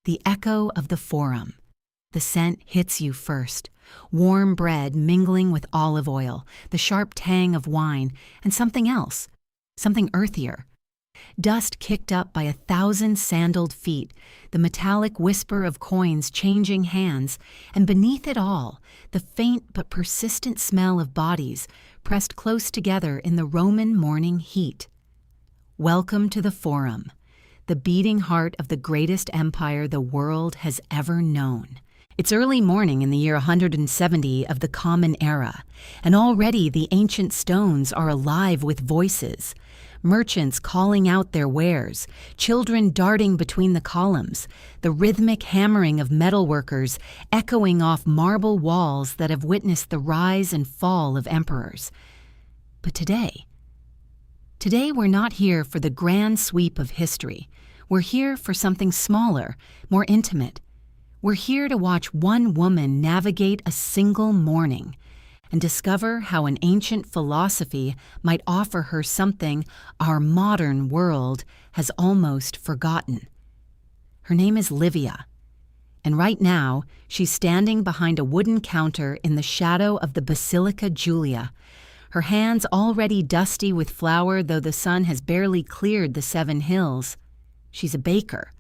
The echo of the forum. The scent hits you first. Warm bread mingling with olive oil, the sharp tang of wine, and something else, something earthier. Dust kicked up by 1,000 sandaled feet, the metallic whisper of coins changing hands, and beneath it all, the faint but persistent smell of bodies pressed close together in the Roman morning heat. Welcome to the Forum, the beating heart of the greatest empire the world has ever known. It's early morning in the year 170 of the Common Era, and already the ancient stones are alive with voices. Merchants calling out their wares, children darting between the columns, the rhythmic hammering of metalworkers echoing off marble walls that have witnessed the rise and fall of emperors. But today we're not here for the grand sweep of history. We're here for something smaller, more intimate. We're here to watch one woman navigate a single morning and discover how an ancient philosophy might offer her something our modern world has almost forgotten. Her name is Livia, and right now she's standing behind a wooden counter in the shadow of the Basilica Julia, her hands already dusty with flour though the sun has barely cleared the 7 hills. She's a baker,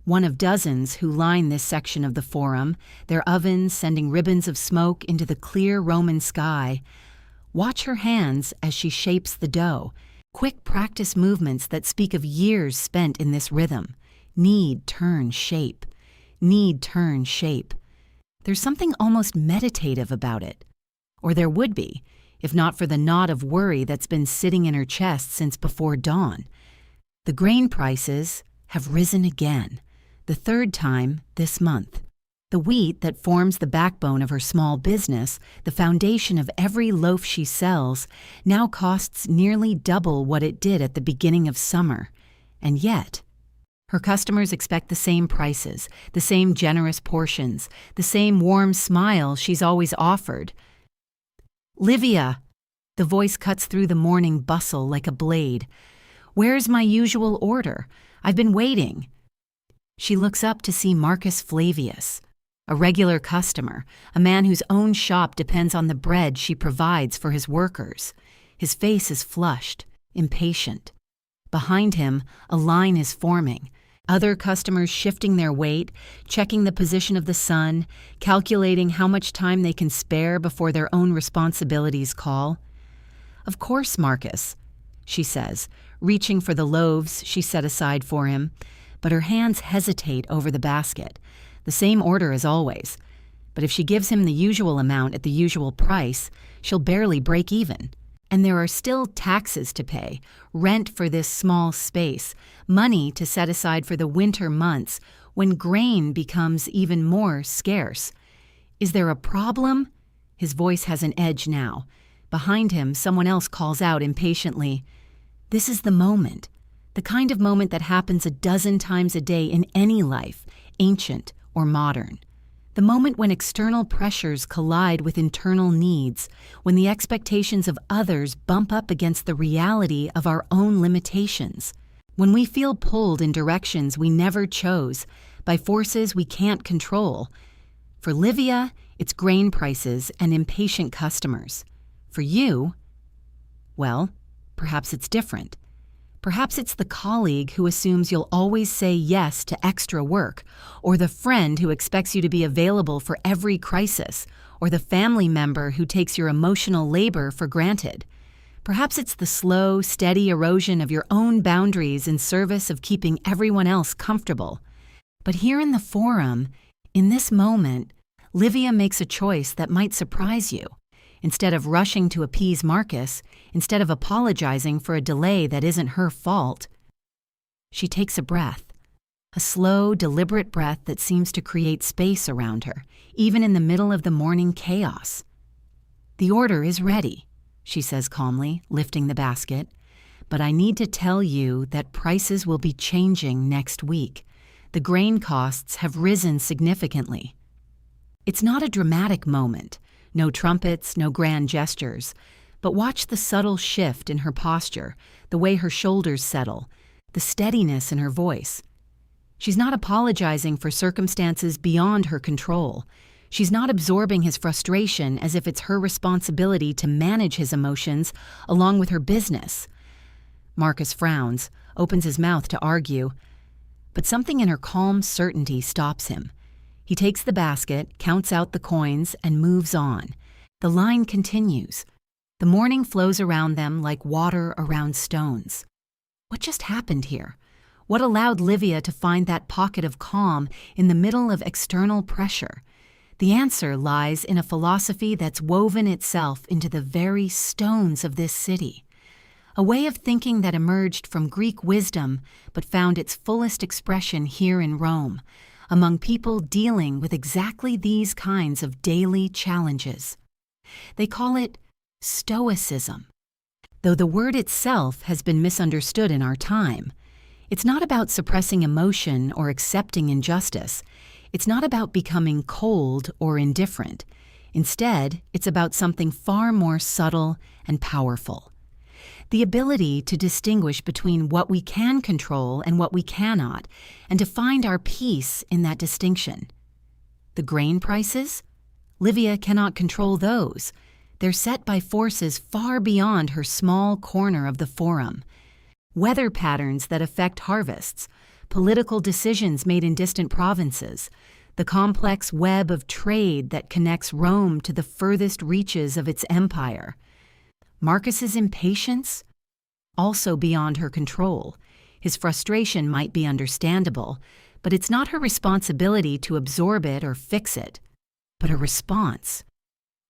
one of dozens who line this section of the Forum, their ovens sending ribbons of smoke into the clear Roman sky. Watch her hands as she shapes the dough, quick practice movements that speak of years spent in this rhythm. Knead, turn, shape. Knead, turn, shape. There's something almost meditative about it. Or there would be, if not for the knot of worry that's been sitting in her chest since before dawn. The grain prices have risen again. The 3rd time this month. The wheat that forms the backbone of her small business, the foundation of every loaf she sells, now costs nearly double what it did at the beginning of summer. And yet, her customers expect the same prices, the same generous portions, the same warm smile she's always offered. "Livia!" The voice cuts through the morning bustle like a blade. "Where's my usual order? I've been waiting." She looks up to see Marcus Flavius, a regular customer, a man whose own shop depends on the bread she provides for his workers. His face is flushed, impatient. Behind him, a line is forming, other customers shifting their weight, checking the position of the sun, calculating how much time they can spare before their own responsibilities call. "Of course, Marcus," she says, reaching for the loaves she set aside for him. But her hands hesitate over the basket, the same order as always. But if she gives him the usual amount at the usual price, she'll barely break even. And there are still taxes to pay, rent for this small space, money to set aside for the winter months when grain becomes even more scarce. Is there a problem? His voice has an edge now. Behind him, someone else calls out impatiently, "This is the moment. The kind of moment that happens a dozen times a day in any life, ancient or modern. The moment when external pressures collide with internal needs, when the expectations of others bump up against the reality of our own limitations, when we feel pulled in directions we never chose, by forces we can't control. For Livia, it's grain prices and impatient customers. For you, well, perhaps it's different. Perhaps it's the colleague who assumes you'll always say yes to extra work, or the friend who expects you to be available for every crisis, or the family member who takes your emotional labor for granted. Perhaps it's the slow, steady erosion of your own boundaries in service of keeping everyone else comfortable. But here in the Forum, in this moment, Livia makes a choice that might surprise you. Instead of rushing to appease Marcus, instead of apologizing for a delay that isn't her fault, she takes a breath, a slow, deliberate breath that seems to create space around her, even in the middle of the morning chaos. "The order is ready," she says calmly, lifting the basket, "but I need to tell you that prices will be changing next week. The grain costs have risen significantly." It's not a dramatic moment. No trumpets, no grand gestures, but watch the subtle shift in her posture, the way her shoulders settle, the steadiness in her voice. She's not apologizing for circumstances beyond her control. She's not absorbing his frustration as if it's her responsibility to manage his emotions along with her business. Marcus frowns, opens his mouth to argue, but something in her calm certainty stops him. He takes the basket, counts out the coins, and moves on. The line continues. The morning flows around them like water around stones. What just happened here? What allowed Livia to find that pocket of calm in the middle of external pressure? The answer lies in a philosophy that's woven itself into the very stones of this city. A way of thinking that emerged from Greek wisdom but found its fullest expression here in Rome, among people dealing with exactly these kinds of daily challenges. They call it stoicism. Though the word itself has been misunderstood in our time, it's not about suppressing emotion or accepting injustice. It's not about becoming cold or indifferent. Instead, it's about something far more subtle and powerful. The ability to distinguish between what we can control and what we cannot, and to find our peace in that distinction. The grain prices? Livia cannot control those. They're set by forces far beyond her small corner of the forum. Weather patterns that affect harvests, political decisions made in distant provinces, the complex web of trade that connects Rome to the furthest reaches of its empire. Marcus's impatience? Also beyond her control. His frustration might be understandable, but it's not her responsibility to absorb it or fix it, but a response.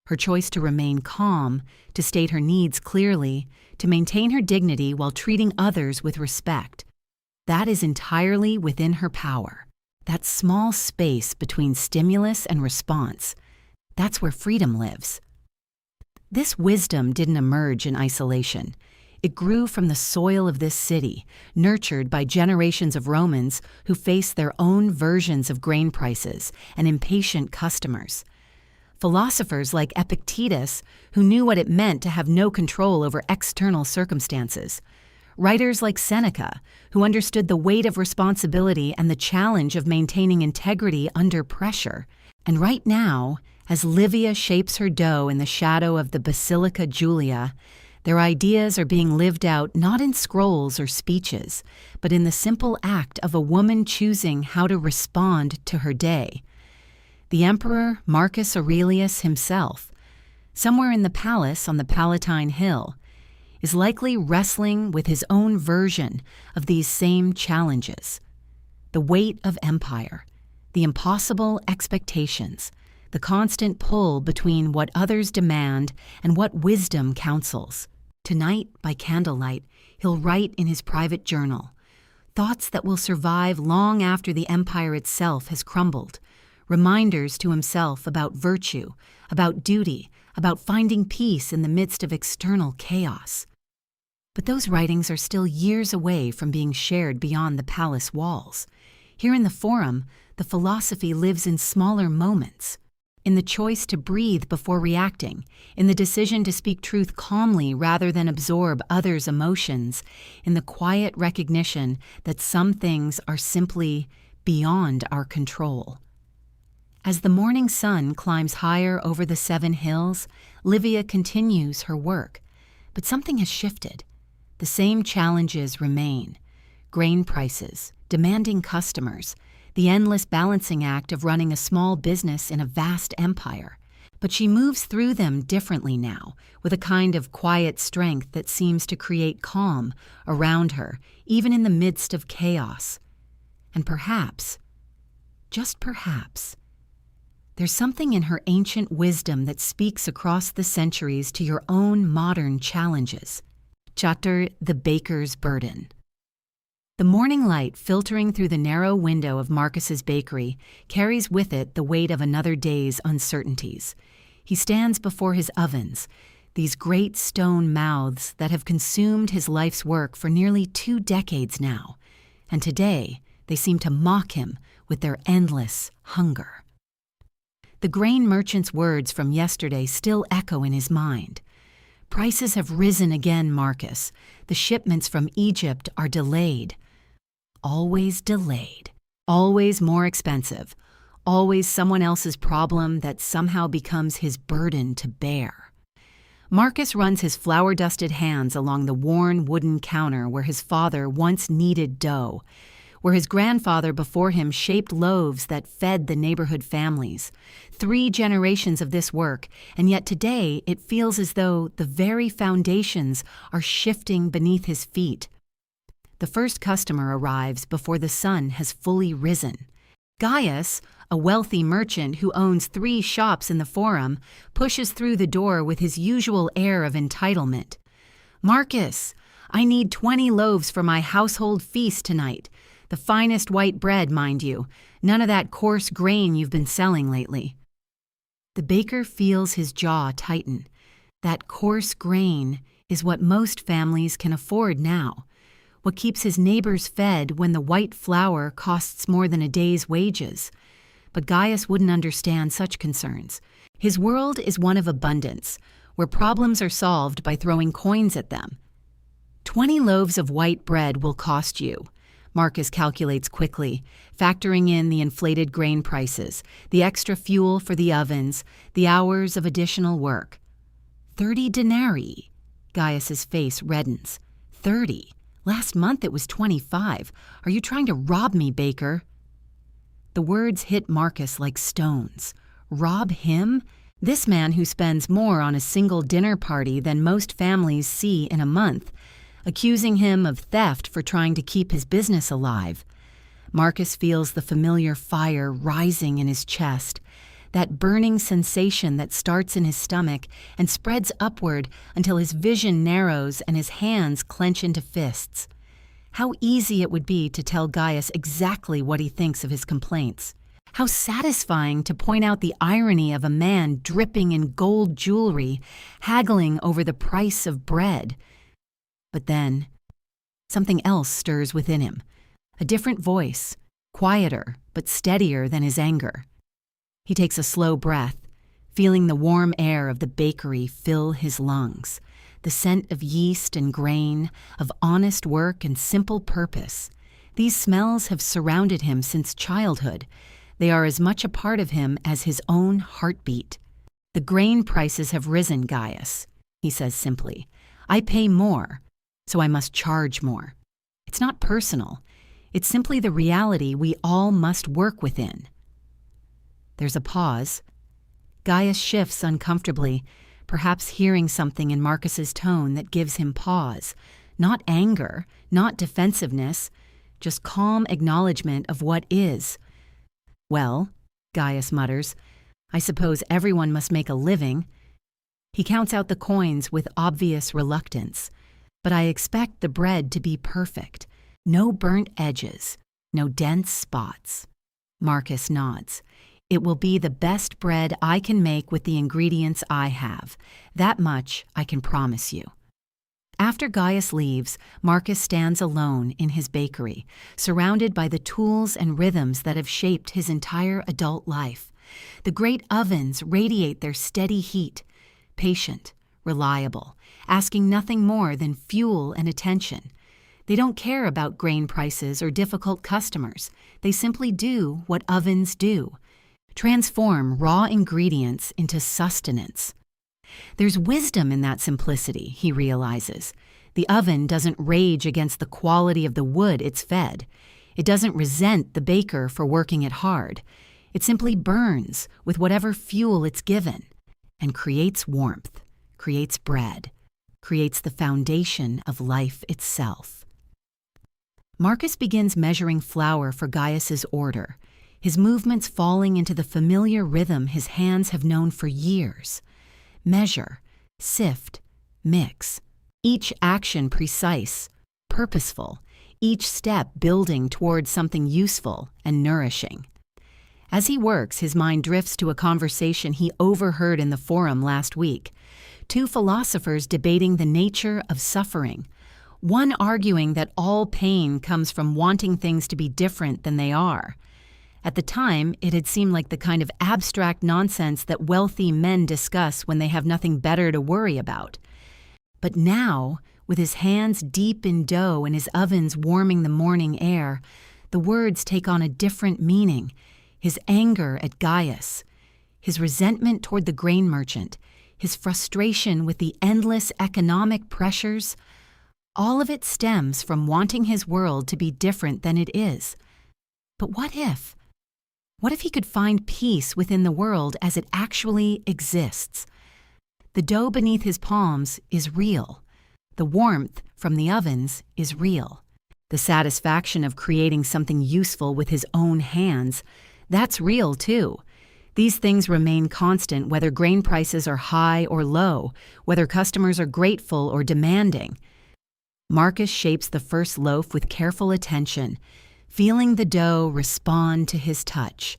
Her choice to remain calm, to state her needs clearly, to maintain her dignity while treating others with respect. That is entirely within her power. That small space between stimulus and response, that's where freedom lives. This wisdom didn't emerge in isolation. It grew from the soil of this city, nurtured by generations of Romans who faced their own versions of grain prices and impatient customers. Philosophers like Epictetus, who knew what it meant to have no control over external circumstances. Writers like Seneca, who understood the weight of responsibility and the challenge of maintaining integrity under pressure. And right now, as Livia shapes her dough in the shadow of the Basilica Julia, their ideas are being lived out not in scrolls or speeches, but in the simple act of a woman choosing how to respond to her day. The Emperor Marcus-Aurelius himself, somewhere in the palace on the Palatine Hill, is likely wrestling with his own version of these same challenges. The weight of empire, the impossible expectations, the constant pull between what others demand and what wisdom counsels. Tonight, by candlelight, he'll write in his private journal, thoughts that will survive long after the empire itself has crumbled, reminders to himself about virtue, about duty, about finding peace in the midst of external chaos. But those writings are still years away from being shared beyond the palace walls. Here in the Forum, the philosophy lives in smaller moments, in the choice to breathe before reacting, in the decision to speak truth calmly rather than absorb others' emotions, in the quiet recognition that some things are simply beyond our control. As the morning sun climbs higher over the 7 hills, Livia continues her work. But something has shifted. The same challenges remain. Grain prices, demanding customers, the endless balancing act of running a small business in a vast empire. But she moves through them differently now, with a kind of quiet strength that seems to create calm around her, even in the midst of chaos. And perhaps, just perhaps, there's something in her ancient wisdom that speaks across the centuries to your own modern challenges. Chapter The Baker's Burden. The morning light filtering through the narrow window of Marcus's bakery carries with it the weight of another day's uncertainties. He stands before his ovens, these great stone mouths that have consumed his life's work for nearly 2 decades now, and today they seem to mock him with their endless hunger. The grain merchant's words from yesterday still echo in his mind. Prices have risen again, Marcus. The shipments from Egypt are delayed. Always delayed. Always more expensive. Always someone else's problem that somehow becomes his burden to bear. Marcus runs his flour-dusted hands along the worn wooden counter where his father once kneaded dough, where his grandfather before him shaped loaves that fed the neighborhood families. 3 generations of this work, and yet today it feels as though the very foundations are shifting beneath his feet. The first customer arrives before the sun has fully risen. Gaius, a wealthy merchant who owns 3 shops in the Forum, pushes through the door with his usual air of entitlement. "Marcus, I need 20 loaves for my household feast tonight. The finest white bread, mind you. None of that coarse grain you've been selling lately." The baker feels his jaw tighten. That coarse grain is what most families can afford now. What keeps his neighbors fed when the white flour costs more than a day's wages. But Gaius wouldn't understand such concerns. His world is one of abundance, where problems are solved by throwing coins at them. 20 loaves of white bread will cost you, Marcus calculates quickly, factoring in the inflated grain prices, the extra fuel for the ovens, the hours of additional work. 30 denarii. Gaius's face reddens. 30. Last month it was 25. Are you trying to rob me, baker? The words hit Marcus like stones. Rob him? This man who spends more on a single dinner party than most families see in a month, accusing him of theft for trying to keep his business alive. Marcus feels the familiar fire rising in his chest, that burning sensation that starts in his stomach and spreads upward until his vision narrows and his hands clench into fists. How easy it would be to tell Gaius exactly what he thinks of his complaints. How satisfying to point out the irony of a man dripping in gold jewelry, haggling over the price of bread. But then, something else stirs within him. A different voice, quieter but steadier than his anger. He takes a slow breath, feeling the warm air of the bakery fill his lungs, the scent of yeast and grain, of honest work and simple purpose. These smells have surrounded him since childhood. They are as much a part of him as his own heartbeat. "The grain prices have risen, Gaius," he says simply. "I pay more, so I must charge more. It's not personal. It's simply the reality we all must work within." There's a pause. Gaius shifts uncomfortably, perhaps hearing something in Marcus's tone that gives him pause. Not anger, not defensiveness, just calm acknowledgement of what is. "Well," Gaius mutters, "I suppose everyone must make a living." He counts out the coins with obvious reluctance. "But I expect the bread to be perfect. No burnt edges, no dense spots." Marcus nods. "It will be the best bread I can make with the ingredients I have. That much I can promise you." After Gaius leaves, Marcus stands alone in his bakery, surrounded by the tools and rhythms that have shaped his entire adult life. The great ovens radiate their steady heat, patient, reliable, asking nothing more than fuel and attention. They don't care about grain prices or difficult customers. They simply do what ovens do. Transform raw ingredients into sustenance. There's wisdom in that simplicity, he realizes. The oven doesn't rage against the quality of the wood it's fed. It doesn't resent the baker for working it hard. It simply burns with whatever fuel it's given and creates warmth, creates bread, creates the foundation of life itself. Marcus begins measuring flour for Gaius's order, his movements falling into the familiar rhythm his hands have known for years. Measure, sift, mix. Each action precise, purposeful, each step building towards something useful and nourishing. As he works, his mind drifts to a conversation he overheard in the Forum last week. 2 philosophers debating the nature of suffering. One arguing that all pain comes from wanting things to be different than they are. At the time, it had seemed like the kind of abstract nonsense that wealthy men discuss when they have nothing better to worry about. But now, with his hands deep in dough and his ovens warming the morning air, the words take on a different meaning. His anger at Gaius, his resentment toward the grain merchant, his frustration with the endless economic pressures, all of it stems from wanting his world to be different than it is. But what if? What if he could find peace within the world as it actually exists? The dough beneath his palms is real. The warmth from the ovens is real. The satisfaction of creating something useful with his own hands, that's real too. These things remain constant whether grain prices are high or low, whether customers are grateful or demanding. Marcus shapes the first loaf with careful attention, feeling the dough respond to his touch.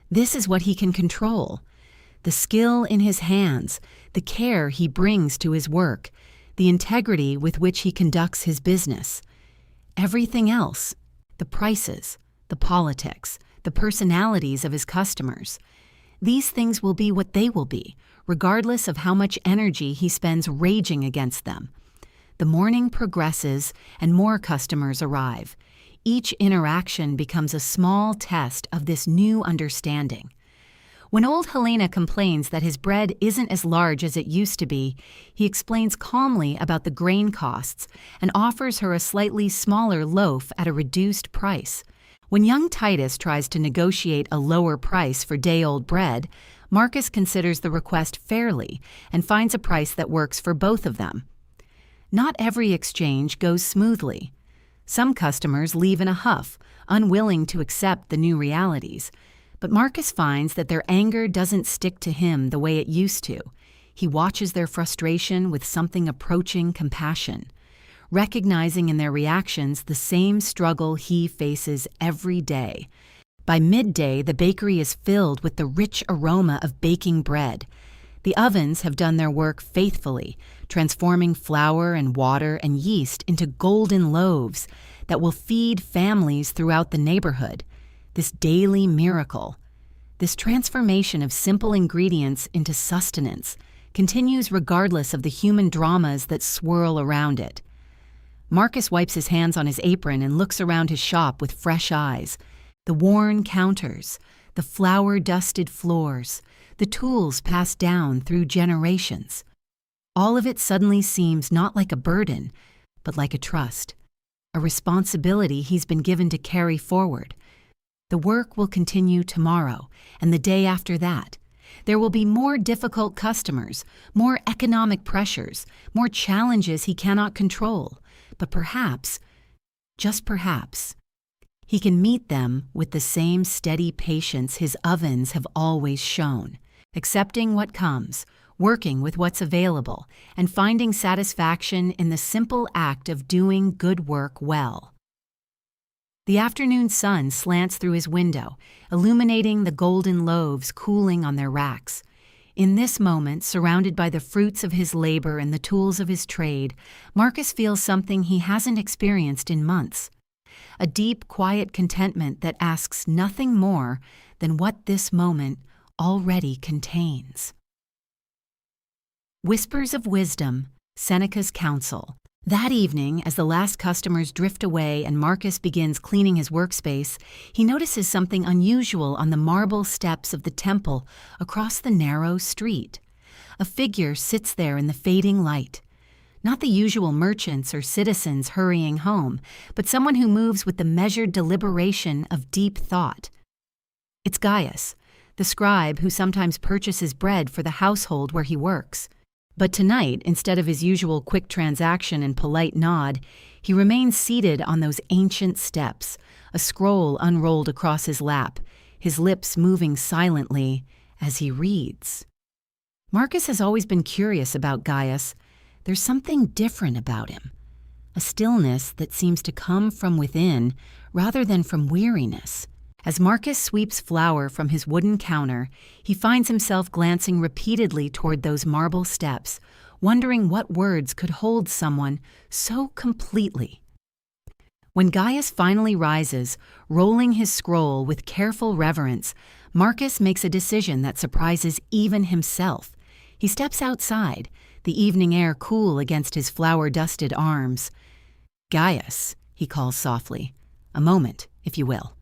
This is what he can control. The skill in his hands, the care he brings to his work, the integrity with which he conducts his business. Everything else, the prices, the politics, the personalities of his customers, these things will be what they will be, regardless of how much energy he spends raging against them. The morning progresses and more customers arrive. Each interaction becomes a small test of this new understanding. When old Helena complains that his bread isn't as large as it used to be, he explains calmly about the grain costs and offers her a slightly smaller loaf at a reduced price. When young Titus tries to negotiate a lower price for day-old bread, Marcus considers the request fairly and finds a price that works for both of them. Not every exchange goes smoothly. Some customers leave in a huff, unwilling to accept the new realities. But Marcus finds that their anger doesn't stick to him the way it used to. He watches their frustration with something approaching compassion, recognizing in their reactions the same struggle he faces every day. By midday, the bakery is filled with the rich aroma of baking bread. The ovens have done their work faithfully, transforming flour and water and yeast into golden loaves that will feed families throughout the neighborhood. This daily miracle, this transformation of simple ingredients into sustenance, continues regardless of the human dramas that swirl around it. Marcus wipes his hands on his apron and looks around his shop with fresh eyes. The worn counters, the flour-dusted floors, the tools passed down through generations. All of it suddenly seems not like a burden, but like a trust, a responsibility he's been given to carry forward. The work will continue tomorrow and the day after that. There will be more difficult customers, more economic pressures, more challenges he cannot control. But perhaps, just perhaps, he can meet them with the same steady patience his ovens have always shown, accepting what comes, working with what's available, and finding satisfaction in the simple act of doing good work well. The afternoon sun slants through his window, illuminating the golden loaves cooling on their racks. In this moment, surrounded by the fruits of his labor and the tools of his trade, Marcus feels something he hasn't experienced in months. A deep, quiet contentment that asks nothing more than what this moment already contains. Whispers of Wisdom, Seneca's Counsel. That evening, as the last customers drift away and Marcus begins cleaning his workspace, he notices something unusual on the marble steps of the temple across the narrow street. A figure sits there in the fading light. Not the usual merchants or citizens hurrying home, but someone who moves with the measured deliberation of deep thought. It's Gaius, the scribe who sometimes purchases bread for the household where he works. But tonight, instead of his usual quick transaction and polite nod, he remains seated on those ancient steps, a scroll unrolled across his lap, his lips moving silently as he reads. Marcus has always been curious about Gaius. There's something different about him, a stillness that seems to come from within rather than from weariness. As Marcus sweeps flour from his wooden counter, he finds himself glancing repeatedly toward those marble steps, wondering what words could hold someone so completely. When Gaius finally rises, rolling his scroll with careful reverence, Marcus makes a decision that surprises even himself. He steps outside, the evening air cool against his flour-dusted arms. "Gaius," he calls softly, a moment, if you will.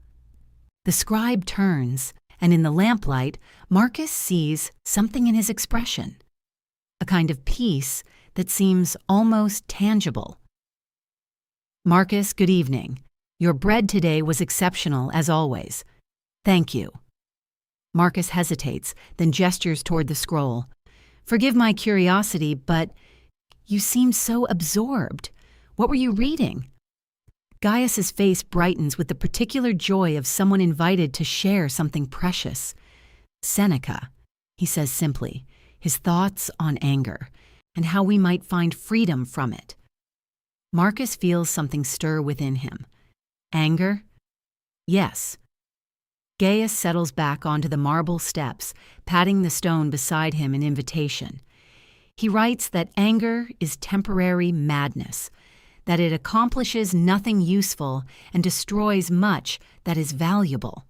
The scribe turns, and in the lamplight, Marcus sees something in his expression, a kind of peace that seems almost tangible. "Marcus, good evening. Your bread today was exceptional, as always. Thank you." Marcus hesitates, then gestures toward the scroll. "Forgive my curiosity, but you seem so absorbed. What were you reading?" Gaius's face brightens with the particular joy of someone invited to share something precious. "Seneca," he says simply, his thoughts on anger, and how we might find freedom from it. Marcus feels something stir within him. Anger? Yes. Gaius settles back onto the marble steps, patting the stone beside him in invitation. He writes that anger is temporary madness, that it accomplishes nothing useful and destroys much that is valuable.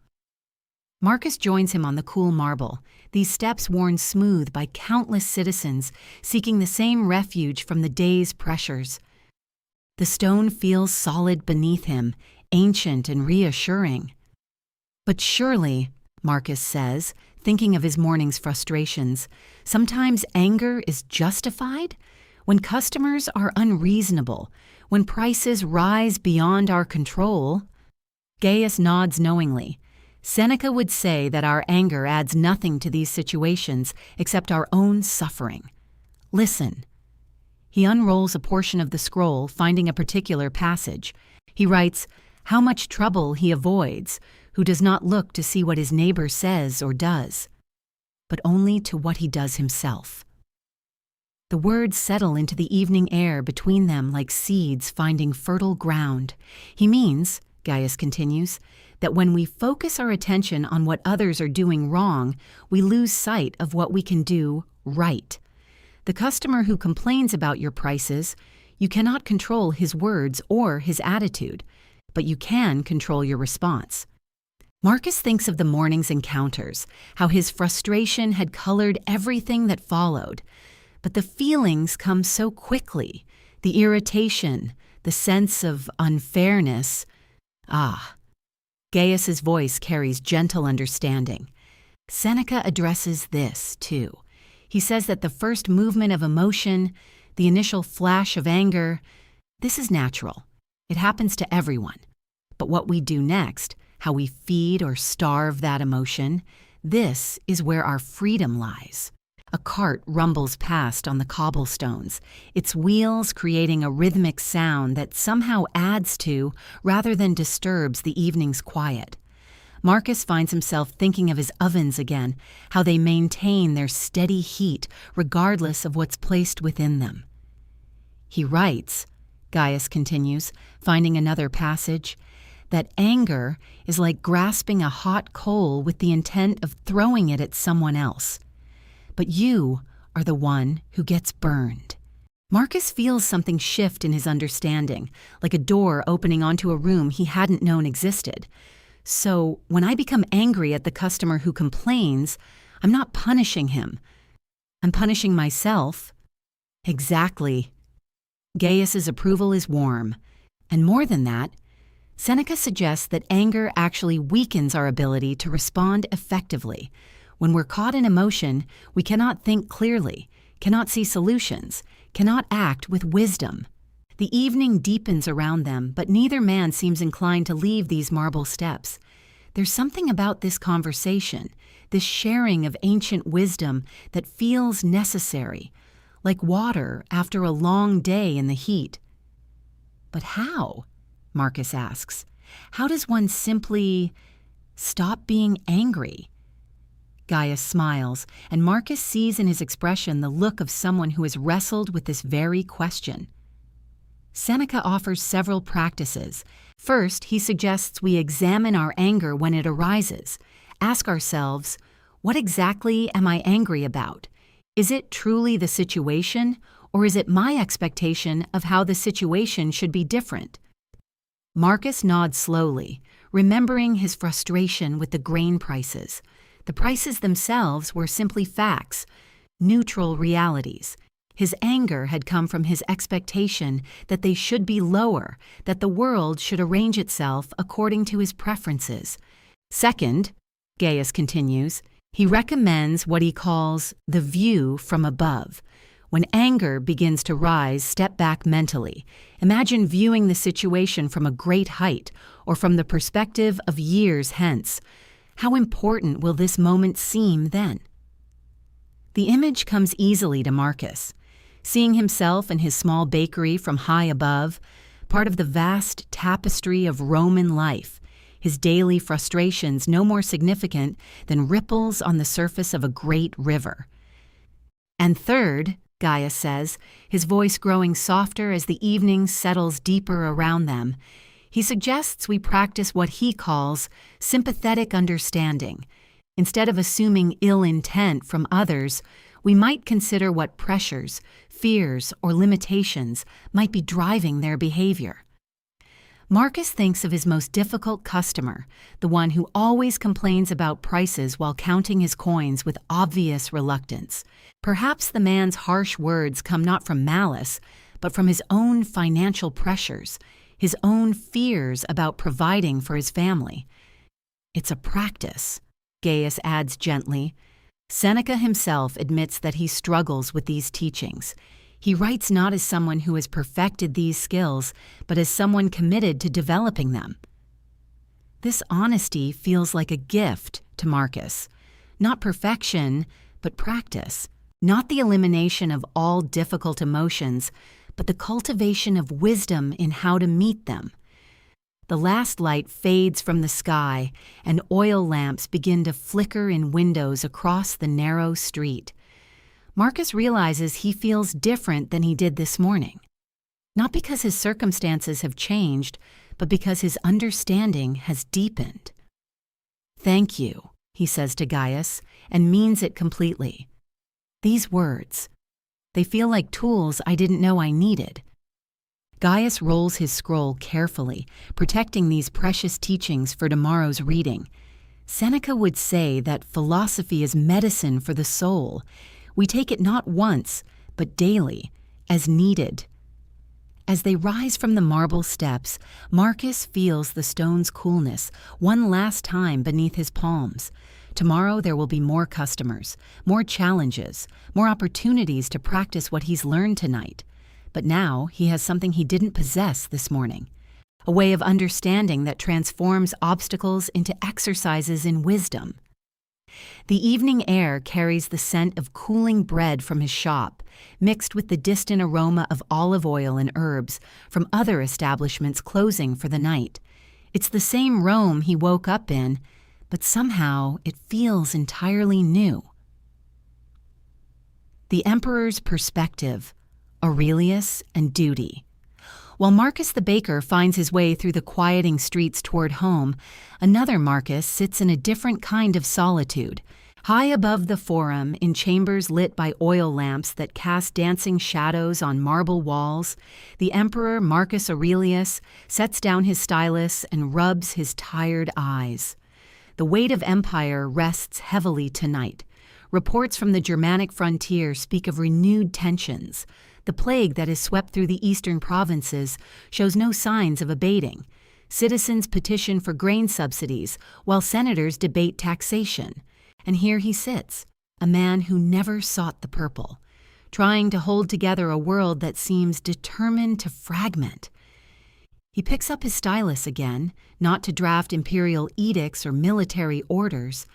Marcus joins him on the cool marble, these steps worn smooth by countless citizens seeking the same refuge from the day's pressures. The stone feels solid beneath him, ancient and reassuring. "But surely," Marcus says, thinking of his morning's frustrations, "sometimes anger is justified? When customers are unreasonable, when prices rise beyond our control?" Gaius nods knowingly. Seneca would say that our anger adds nothing to these situations except our own suffering. Listen. He unrolls a portion of the scroll, finding a particular passage. He writes, "How much trouble he avoids, who does not look to see what his neighbor says or does, but only to what he does himself." The words settle into the evening air between them like seeds finding fertile ground. He means, Gaius continues, that when we focus our attention on what others are doing wrong, we lose sight of what we can do right. The customer who complains about your prices, you cannot control his words or his attitude, but you can control your response. Marcus thinks of the morning's encounters, how his frustration had colored everything that followed. But the feelings come so quickly, the irritation, the sense of unfairness. Gaius's voice carries gentle understanding. Seneca addresses this, too. He says that the first movement of emotion, the initial flash of anger, this is natural. It happens to everyone. But what we do next, how we feed or starve that emotion, this is where our freedom lies. A cart rumbles past on the cobblestones, its wheels creating a rhythmic sound that somehow adds to, rather than disturbs, the evening's quiet. Marcus finds himself thinking of his ovens again, how they maintain their steady heat regardless of what's placed within them. He writes, Gaius continues, finding another passage, that anger is like grasping a hot coal with the intent of throwing it at someone else. But you are the one who gets burned. Marcus feels something shift in his understanding, like a door opening onto a room he hadn't known existed. So when I become angry at the customer who complains, I'm not punishing him. I'm punishing myself. Exactly. Gaius's approval is warm. And more than that, Seneca suggests that anger actually weakens our ability to respond effectively. When we're caught in emotion, we cannot think clearly, cannot see solutions, cannot act with wisdom. The evening deepens around them, but neither man seems inclined to leave these marble steps. There's something about this conversation, this sharing of ancient wisdom that feels necessary, like water after a long day in the heat. But how? Marcus asks. How does one simply stop being angry? Gaius smiles, and Marcus sees in his expression the look of someone who has wrestled with this very question. Seneca offers several practices. First, he suggests we examine our anger when it arises. Ask ourselves, what exactly am I angry about? Is it truly the situation, or is it my expectation of how the situation should be different? Marcus nods slowly, remembering his frustration with the grain prices. The prices themselves were simply facts, neutral realities. His anger had come from his expectation that they should be lower, that the world should arrange itself according to his preferences. Second, Gaius continues, he recommends what he calls the view from above. When anger begins to rise, step back mentally. Imagine viewing the situation from a great height or from the perspective of years hence. How important will this moment seem then? The image comes easily to Marcus. Seeing himself in his small bakery from high above, part of the vast tapestry of Roman life, his daily frustrations no more significant than ripples on the surface of a great river. And third, Gaius says, his voice growing softer as the evening settles deeper around them, he suggests we practice what he calls sympathetic understanding. Instead of assuming ill intent from others, we might consider what pressures, fears, or limitations might be driving their behavior. Marcus thinks of his most difficult customer, the one who always complains about prices while counting his coins with obvious reluctance. Perhaps the man's harsh words come not from malice, but from his own financial pressures, his own fears about providing for his family. It's a practice, Gaius adds gently. Seneca himself admits that he struggles with these teachings. He writes not as someone who has perfected these skills, but as someone committed to developing them. This honesty feels like a gift to Marcus. Not perfection, but practice. Not the elimination of all difficult emotions, but the cultivation of wisdom in how to meet them. The last light fades from the sky, and oil lamps begin to flicker in windows across the narrow street. Marcus realizes he feels different than he did this morning. Not because his circumstances have changed, but because his understanding has deepened. "Thank you," he says to Gaius, and means it completely. These words, they feel like tools I didn't know I needed. Gaius rolls his scroll carefully, protecting these precious teachings for tomorrow's reading. Seneca would say that philosophy is medicine for the soul. We take it not once, but daily, as needed. As they rise from the marble steps, Marcus feels the stone's coolness one last time beneath his palms. Tomorrow there will be more customers, more challenges, more opportunities to practice what he's learned tonight. But now he has something he didn't possess this morning, a way of understanding that transforms obstacles into exercises in wisdom. The evening air carries the scent of cooling bread from his shop, mixed with the distant aroma of olive oil and herbs from other establishments closing for the night. It's the same Rome he woke up in, but somehow it feels entirely new. The emperor's perspective, Aurelius and duty. While Marcus the baker finds his way through the quieting streets toward home, another Marcus sits in a different kind of solitude. High above the forum, in chambers lit by oil lamps that cast dancing shadows on marble walls, the emperor Marcus Aurelius sets down his stylus and rubs his tired eyes. The weight of empire rests heavily tonight. Reports from the Germanic frontier speak of renewed tensions. The plague that has swept through the eastern provinces shows no signs of abating. Citizens petition for grain subsidies, while senators debate taxation. And here he sits, a man who never sought the purple, trying to hold together a world that seems determined to fragment. He picks up his stylus again, not to draft imperial edicts or military orders,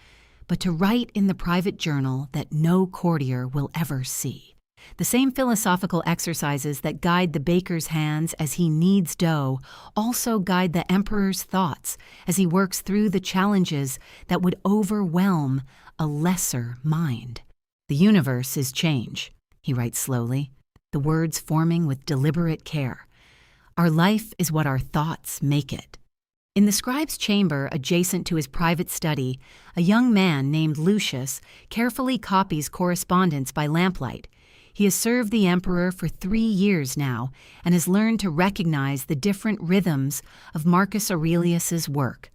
but to write in the private journal that no courtier will ever see. The same philosophical exercises that guide the baker's hands as he kneads dough also guide the emperor's thoughts as he works through the challenges that would overwhelm a lesser mind. The universe is change, he writes slowly, the words forming with deliberate care. Our life is what our thoughts make it. In the scribe's chamber adjacent to his private study, a young man named Lucius carefully copies correspondence by lamplight. He has served the emperor for 3 years now and has learned to recognize the different rhythms of Marcus Aurelius's work.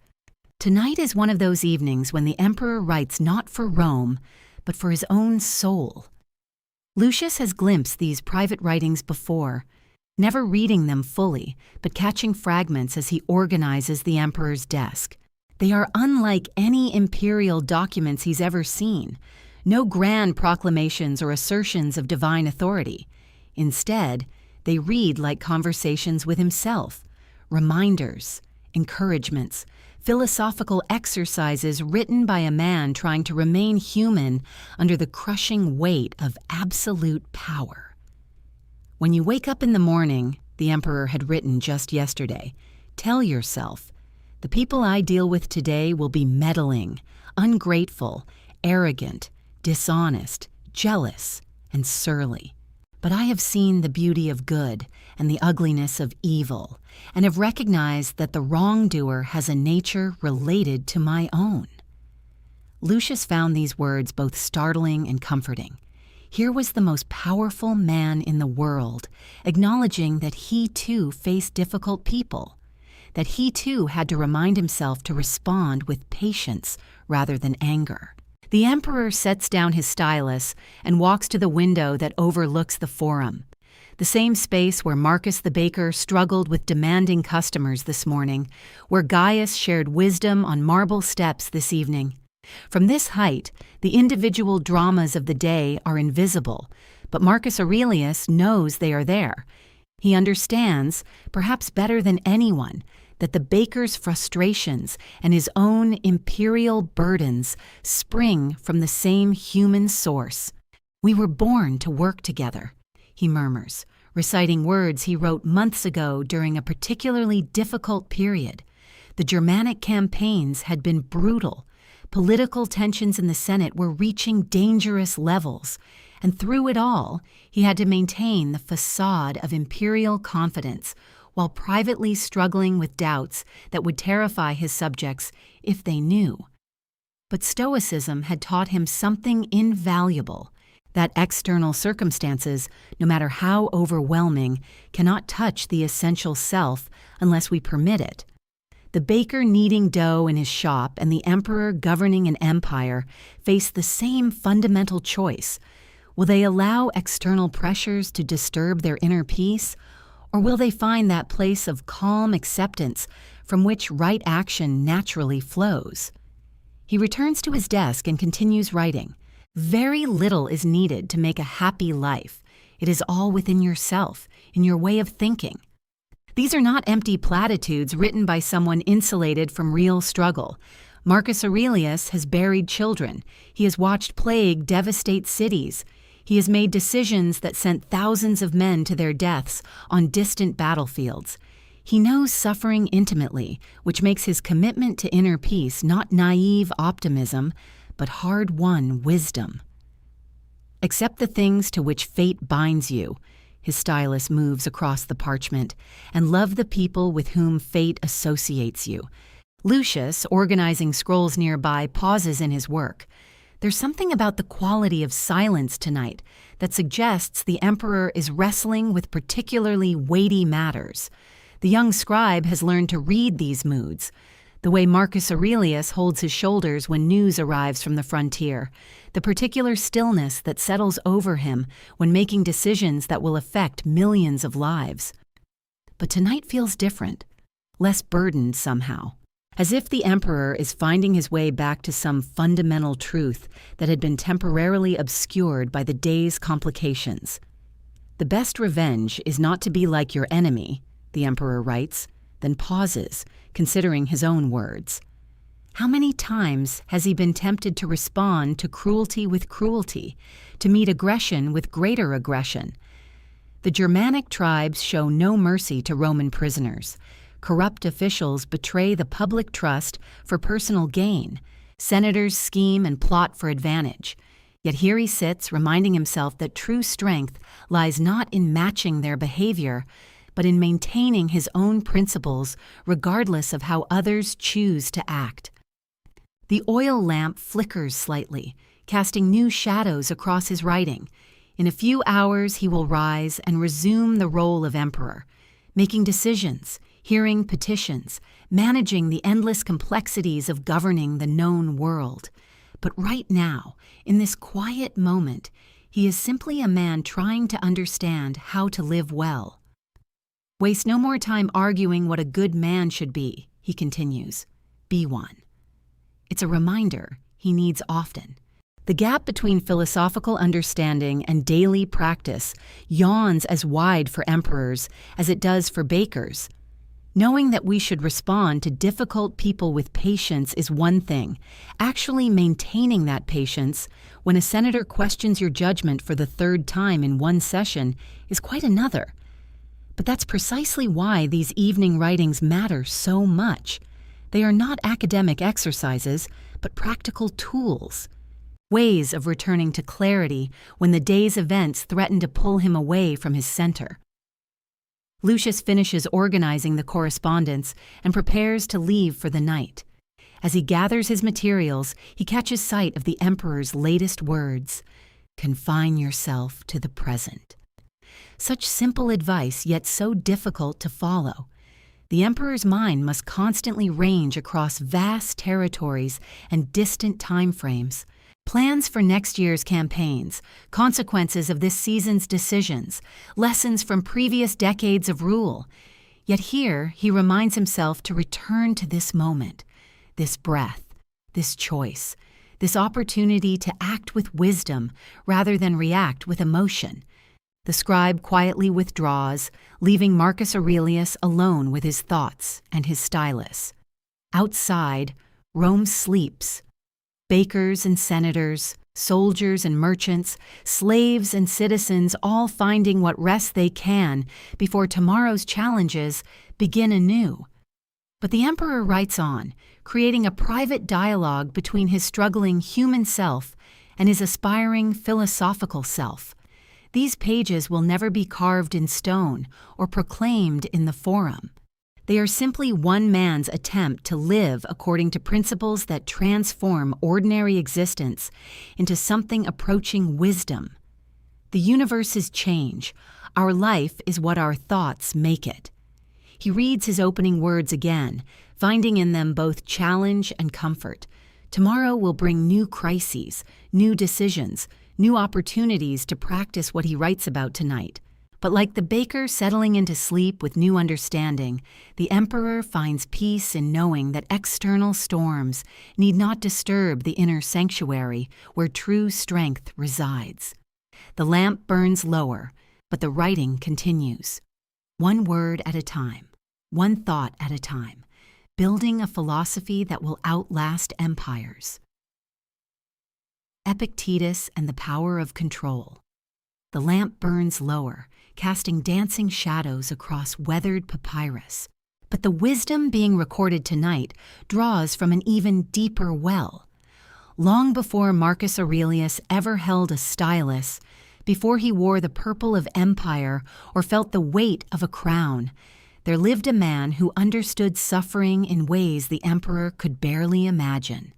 Tonight is one of those evenings when the emperor writes not for Rome, but for his own soul. Lucius has glimpsed these private writings before, never reading them fully, but catching fragments as he organizes the emperor's desk. They are unlike any imperial documents he's ever seen. No grand proclamations or assertions of divine authority. Instead, they read like conversations with himself, reminders, encouragements, philosophical exercises written by a man trying to remain human under the crushing weight of absolute power. When you wake up in the morning, the emperor had written just yesterday, tell yourself, the people I deal with today will be meddling, ungrateful, arrogant, dishonest, jealous, and surly. But I have seen the beauty of good and the ugliness of evil, and have recognized that the wrongdoer has a nature related to my own. Lucius found these words both startling and comforting. Here was the most powerful man in the world, acknowledging that he too faced difficult people, that he too had to remind himself to respond with patience rather than anger. The emperor sets down his stylus and walks to the window that overlooks the forum, the same space where Marcus the baker struggled with demanding customers this morning, where Gaius shared wisdom on marble steps this evening. From this height, the individual dramas of the day are invisible, but Marcus Aurelius knows they are there. He understands, perhaps better than anyone, that the baker's frustrations and his own imperial burdens spring from the same human source. We were born to work together, he murmurs, reciting words he wrote months ago during a particularly difficult period. The Germanic campaigns had been brutal. Political tensions in the Senate were reaching dangerous levels, and through it all, he had to maintain the facade of imperial confidence while privately struggling with doubts that would terrify his subjects if they knew. But Stoicism had taught him something invaluable, that external circumstances, no matter how overwhelming, cannot touch the essential self unless we permit it. The baker kneading dough in his shop and the emperor governing an empire face the same fundamental choice. Will they allow external pressures to disturb their inner peace, or will they find that place of calm acceptance from which right action naturally flows? He returns to his desk and continues writing. Very little is needed to make a happy life. It is all within yourself, in your way of thinking. These are not empty platitudes written by someone insulated from real struggle. Marcus Aurelius has buried children. He has watched plague devastate cities. He has made decisions that sent thousands of men to their deaths on distant battlefields. He knows suffering intimately, which makes his commitment to inner peace not naive optimism, but hard-won wisdom. Accept the things to which fate binds you. His stylus moves across the parchment, and love the people with whom fate associates you. Lucius, organizing scrolls nearby, pauses in his work. There's something about the quality of silence tonight that suggests the emperor is wrestling with particularly weighty matters. The young scribe has learned to read these moods, the way Marcus Aurelius holds his shoulders when news arrives from the frontier, the particular stillness that settles over him when making decisions that will affect millions of lives. But tonight feels different, less burdened somehow, as if the emperor is finding his way back to some fundamental truth that had been temporarily obscured by the day's complications. The best revenge is not to be like your enemy, the emperor writes, then pauses, considering his own words. How many times has he been tempted to respond to cruelty with cruelty, to meet aggression with greater aggression? The Germanic tribes show no mercy to Roman prisoners. Corrupt officials betray the public trust for personal gain. Senators scheme and plot for advantage. Yet here he sits, reminding himself that true strength lies not in matching their behavior, but in maintaining his own principles regardless of how others choose to act. The oil lamp flickers slightly, casting new shadows across his writing. In a few hours he will rise and resume the role of emperor, making decisions, hearing petitions, managing the endless complexities of governing the known world. But right now, in this quiet moment, He is simply a man trying to understand how to live well. Waste no more time arguing what a good man should be, he continues. Be one. It's a reminder he needs often. The gap between philosophical understanding and daily practice yawns as wide for emperors as it does for bakers. Knowing that we should respond to difficult people with patience is one thing. Actually maintaining that patience when a senator questions your judgment for the third time in one session is quite another. But that's precisely why these evening writings matter so much. They are not academic exercises, but practical tools. Ways of returning to clarity when the day's events threaten to pull him away from his center. Lucius finishes organizing the correspondence and prepares to leave for the night. As he gathers his materials, he catches sight of the emperor's latest words, "Confine yourself to the present." Such simple advice, yet so difficult to follow. The emperor's mind must constantly range across vast territories and distant time frames. Plans for next year's campaigns, consequences of this season's decisions, lessons from previous decades of rule. Yet here he reminds himself to return to this moment, this breath, this choice, this opportunity to act with wisdom rather than react with emotion. The scribe quietly withdraws, leaving Marcus Aurelius alone with his thoughts and his stylus. Outside, Rome sleeps. Bakers and senators, soldiers and merchants, slaves and citizens all finding what rest they can before tomorrow's challenges begin anew. But the emperor writes on, creating a private dialogue between his struggling human self and his aspiring philosophical self. These pages will never be carved in stone or proclaimed in the forum. They are simply one man's attempt to live according to principles that transform ordinary existence into something approaching wisdom. The universe is change. Our life is what our thoughts make it. He reads his opening words again, finding in them both challenge and comfort. Tomorrow will bring new crises, new decisions, new opportunities to practice what he writes about tonight. But like the baker settling into sleep with new understanding, the emperor finds peace in knowing that external storms need not disturb the inner sanctuary where true strength resides. The lamp burns lower, but the writing continues. One word at a time, one thought at a time, building a philosophy that will outlast empires. Epictetus and the power of control. The lamp burns lower, casting dancing shadows across weathered papyrus. But the wisdom being recorded tonight draws from an even deeper well. Long before Marcus Aurelius ever held a stylus, before he wore the purple of empire or felt the weight of a crown, there lived a man who understood suffering in ways the emperor could barely imagine.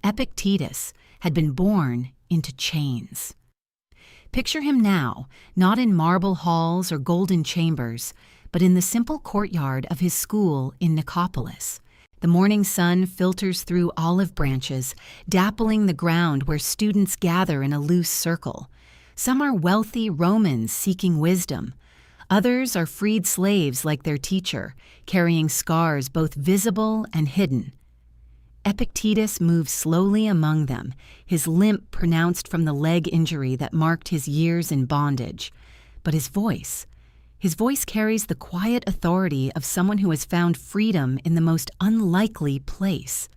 Epictetus had been born into chains. Picture him now, not in marble halls or golden chambers, but in the simple courtyard of his school in Nicopolis. The morning sun filters through olive branches, dappling the ground where students gather in a loose circle. Some are wealthy Romans seeking wisdom. Others are freed slaves like their teacher, carrying scars both visible and hidden. Epictetus moves slowly among them, his limp pronounced from the leg injury that marked his years in bondage. But his voice carries the quiet authority of someone who has found freedom in the most unlikely place.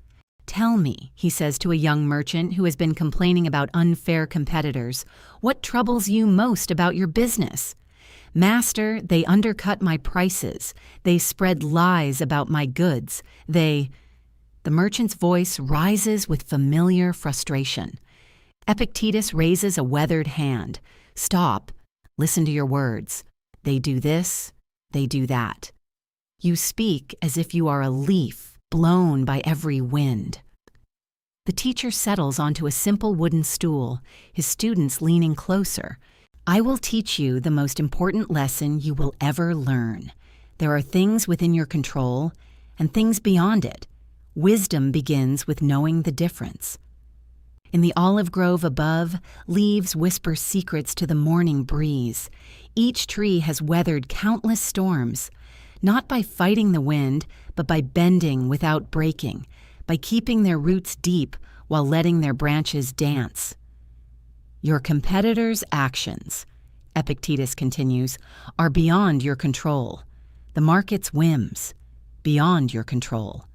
"Tell me," he says to a young merchant who has been complaining about unfair competitors, "what troubles you most about your business?" "Master, they undercut my prices. They spread lies about my goods. The merchant's voice rises with familiar frustration. Epictetus raises a weathered hand. "Stop. Listen to your words. They do this, they do that. You speak as if you are a leaf blown by every wind." The teacher settles onto a simple wooden stool, his students leaning closer. "I will teach you the most important lesson you will ever learn. There are things within your control and things beyond it. Wisdom begins with knowing the difference." In the olive grove above, leaves whisper secrets to the morning breeze. Each tree has weathered countless storms, not by fighting the wind, but by bending without breaking, by keeping their roots deep while letting their branches dance. Your competitors' actions, Epictetus continues, are beyond your control. The market's whims, beyond your control.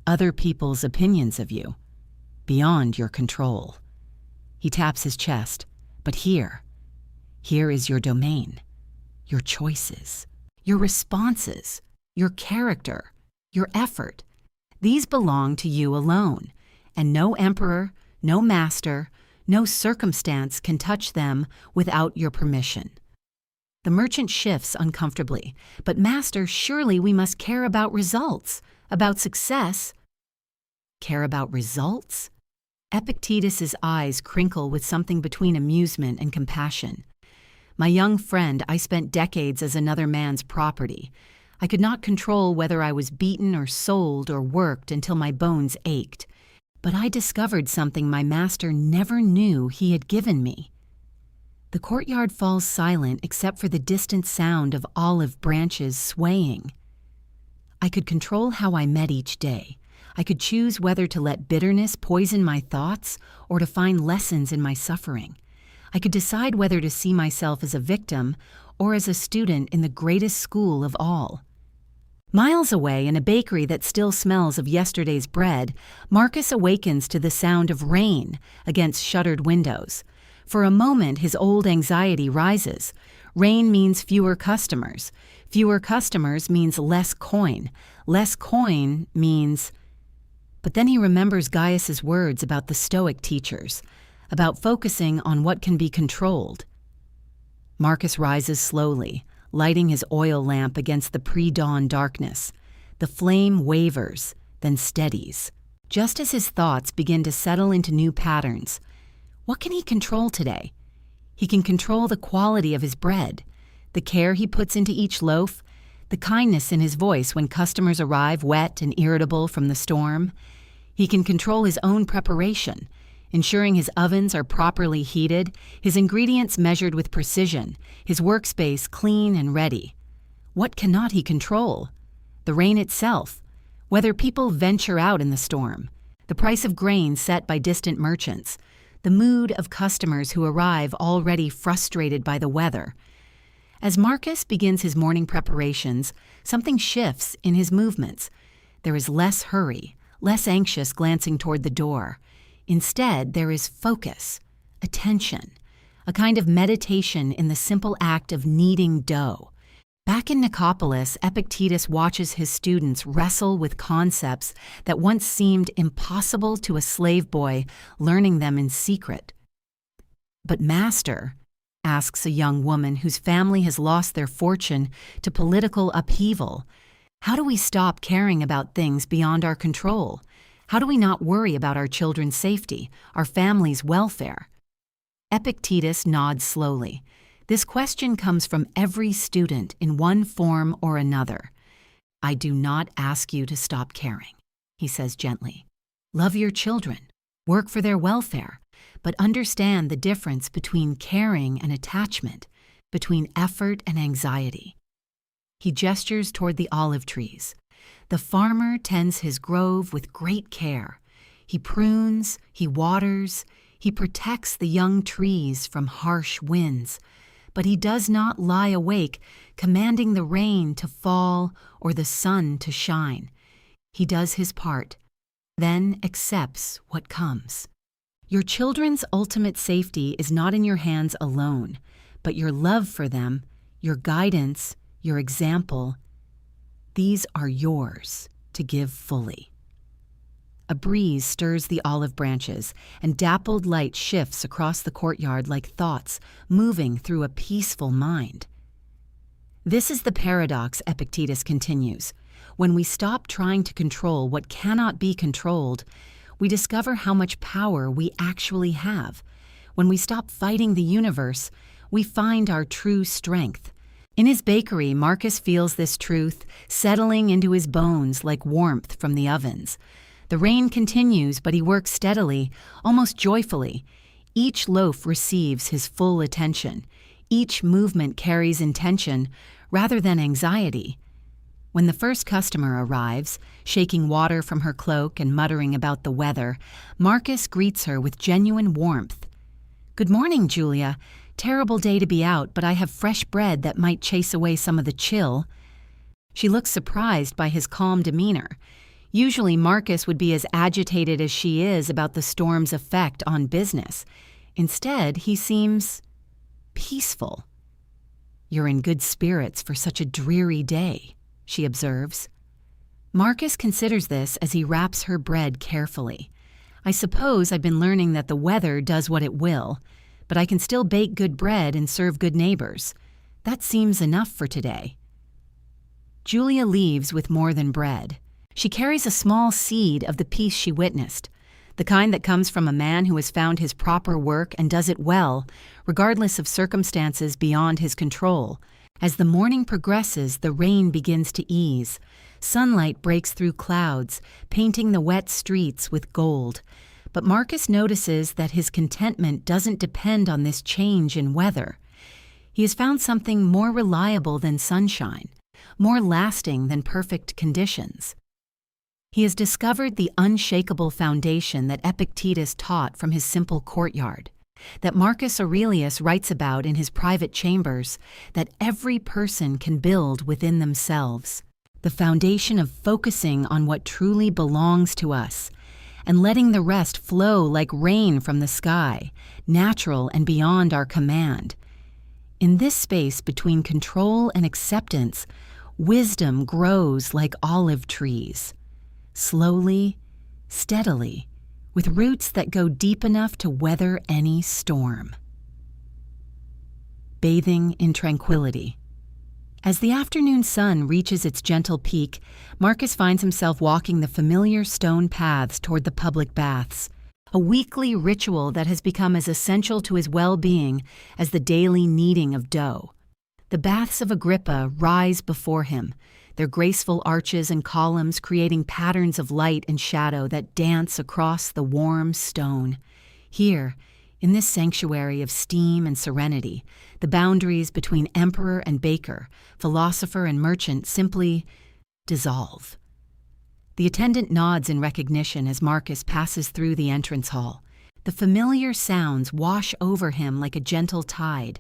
Other people's opinions of you, beyond your control. He taps his chest. But here is your domain, your choices, your responses, your character, your effort. These belong to you alone, and no emperor, no master, no circumstance can touch them without your permission. The merchant shifts uncomfortably. But master, surely we must care about results, about success. Care about results? Epictetus's eyes crinkle with something between amusement and compassion. My young friend, I spent decades as another man's property. I could not control whether I was beaten or sold or worked until my bones ached. But I discovered something my master never knew he had given me. The courtyard falls silent except for the distant sound of olive branches swaying. I could control how I met each day. I could choose whether to let bitterness poison my thoughts or to find lessons in my suffering. I could decide whether to see myself as a victim or as a student in the greatest school of all. Miles away, in a bakery that still smells of yesterday's bread, Marcus awakens to the sound of rain against shuttered windows. For a moment, his old anxiety rises. Rain means fewer customers. Fewer customers means less coin. Less coin means... But then he remembers Gaius's words about the Stoic teachers, about focusing on what can be controlled. Marcus rises slowly, lighting his oil lamp against the pre-dawn darkness. The flame wavers, then steadies. Just as his thoughts begin to settle into new patterns, what can he control today? He can control the quality of his bread, the care he puts into each loaf, the kindness in his voice when customers arrive wet and irritable from the storm. He can control his own preparation, ensuring his ovens are properly heated, his ingredients measured with precision, his workspace clean and ready. What cannot he control? The rain itself, whether people venture out in the storm, the price of grain set by distant merchants, the mood of customers who arrive already frustrated by the weather. As Marcus begins his morning preparations, something shifts in his movements. There is less hurry, less anxious glancing toward the door. Instead, there is focus, attention, a kind of meditation in the simple act of kneading dough. Back in Nicopolis, Epictetus watches his students wrestle with concepts that once seemed impossible to a slave boy learning them in secret. "But master," asks a young woman whose family has lost their fortune to political upheaval, "how do we stop caring about things beyond our control? How do we not worry about our children's safety, our family's welfare?" Epictetus nods slowly. This question comes from every student in one form or another. "I do not ask you to stop caring," he says gently. "Love your children, work for their welfare, but understand the difference between caring and attachment, between effort and anxiety." He gestures toward the olive trees. The farmer tends his grove with great care. He prunes, he waters, he protects the young trees from harsh winds. But he does not lie awake, commanding the rain to fall or the sun to shine. He does his part, then accepts what comes. Your children's ultimate safety is not in your hands alone, but your love for them, your guidance, your example, these are yours to give fully. A breeze stirs the olive branches, and dappled light shifts across the courtyard like thoughts moving through a peaceful mind. This is the paradox, Epictetus continues. When we stop trying to control what cannot be controlled, we discover how much power we actually have. When we stop fighting the universe, we find our true strength. In his bakery, Marcus feels this truth settling into his bones like warmth from the ovens. The rain continues, but he works steadily, almost joyfully. Each loaf receives his full attention. Each movement carries intention rather than anxiety. When the first customer arrives, shaking water from her cloak and muttering about the weather, Marcus greets her with genuine warmth. "Good morning, Julia. Terrible day to be out, but I have fresh bread that might chase away some of the chill." She looks surprised by his calm demeanor. Usually Marcus would be as agitated as she is about the storm's effect on business. Instead, he seems peaceful. "You're in good spirits for such a dreary day," she observes. Marcus considers this as he wraps her bread carefully. "I suppose I've been learning that the weather does what it will, but I can still bake good bread and serve good neighbors. That seems enough for today." Julia leaves with more than bread. She carries a small seed of the peace she witnessed, the kind that comes from a man who has found his proper work and does it well, regardless of circumstances beyond his control. As the morning progresses, the rain begins to ease. Sunlight breaks through clouds, painting the wet streets with gold. But Marcus notices that his contentment doesn't depend on this change in weather. He has found something more reliable than sunshine, more lasting than perfect conditions. He has discovered the unshakable foundation that Epictetus taught from his simple courtyard, that Marcus Aurelius writes about in his private chambers, that every person can build within themselves. The foundation of focusing on what truly belongs to us, and letting the rest flow like rain from the sky, natural and beyond our command. In this space between control and acceptance, wisdom grows like olive trees. Slowly, steadily, with roots that go deep enough to weather any storm. Bathing in tranquility. As the afternoon sun reaches its gentle peak, Marcus finds himself walking the familiar stone paths toward the public baths, a weekly ritual that has become as essential to his well-being as the daily kneading of dough. The baths of Agrippa rise before him, their graceful arches and columns creating patterns of light and shadow that dance across the warm stone. Here, in this sanctuary of steam and serenity, the boundaries between emperor and baker, philosopher and merchant simply dissolve. The attendant nods in recognition as Marcus passes through the entrance hall. The familiar sounds wash over him like a gentle tide,